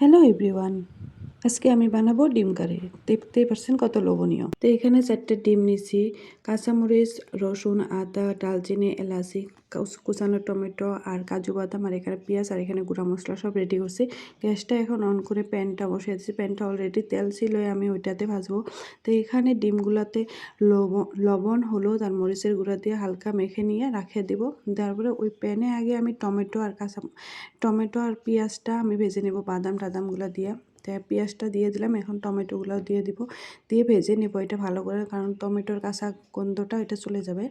Hello everyone, আজকে আমি বানাবো ডিম কারি। দেখতেই পারছেন কত লোভনীয়। তো এখানে 4টে ডিম নিছি, কাঁচামরিচ, রসুন, আদা, ডালচিনি, এলাচি, কুচানো টমেটো আর কাজু বাদাম, আর এখানে পেঁয়াজ, আর এখানে গুঁড়া মশলা সব রেডি করছি। গ্যাসটা এখন অন করে প্যানটা বসিয়ে দিচ্ছি। প্যানটা অলরেডি তেল ছিল, আমি ওইটাতে ভাজবো। তো এখানে ডিমগুলাতে লবণ, হলুদ আর মরিচের গুঁড়া দিয়ে হালকা মেখে নিয়ে রাখিয়ে দিব। তারপরে ওই প্যানে আগে আমি টমেটো আর পেঁয়াজটা আমি ভেজে নেব বাদাম টাদামগুলো দিয়ে। তো পেঁয়াজটা দিয়ে দিলাম, এখন টমেটোগুলো দিয়ে দিব, দিয়ে ভেজে নেব এটা ভালো করে, কারণ টমেটোর কাঁচা গন্ধটা এটা চলে যাবে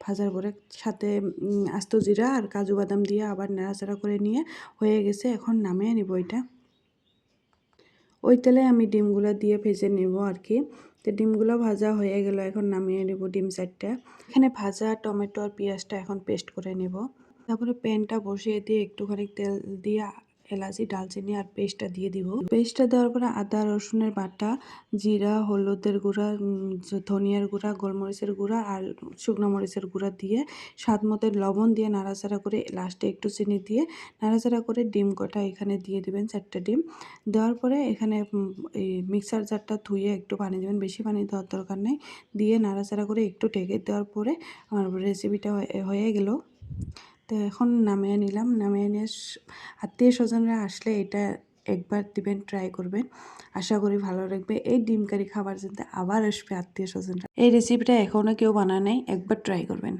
ভাজার পরে। সাথে আস্ত জিরা আর কাজু বাদাম দিয়ে আবার নাড়াচাড়া করে নিয়ে হয়ে গেছে। এখন নামিয়ে নিব এটা। ওই তেলে আমি ডিমগুলো দিয়ে ভেজে নেব আর কি। তো ডিমগুলো ভাজা হয়ে গেল, এখন নামিয়ে নেব ডিম 4টা। এখানে ভাজা টমেটো আর পেঁয়াজটা এখন পেস্ট করে নেব। তারপরে প্যানটা বসিয়ে দিয়ে একটুখানি তেল দিয়ে এলাচি, ডালচিনি আর পেস্টটা দিয়ে দিব। পেস্টটা দেওয়ার পরে আদা রসুনের বাটা, জিরা, হলুদের গুঁড়া, ধনিয়ার গুঁড়া, গোলমরিচের গুঁড়া আর শুকনো মরিচের গুঁড়া দিয়ে স্বাদ মতো লবণ দিয়ে নাড়াচাড়া করে লাস্টে একটু চিনি দিয়ে নাড়াচাড়া করে ডিম কটা এখানে দিয়ে দিবেন, 4টে ডিম। দেওয়ার পরে এখানে এই মিক্সার জারটা ধুয়ে একটু পানি দেবেন, বেশি পানি দেওয়ার দরকার নেই। দিয়ে নাড়াচাড়া করে একটু ঢেকে দেওয়ার পরে আমার রেসিপিটা হয়ে গেল। তো এখন নামিয়ে নিলাম। নামিয়ে নিয়ে আত্মীয় স্বজনরা আসলে এটা একবার দিবেন, ট্রাই করবেন, আশা করি ভালো লাগবে। এই ডিম কারি খাবার জন্য আবার আসবে আত্মীয় স্বজনরা। এই রেসিপিটা এখনও কেউ বানায় নাই, একবার ট্রাই করবেন।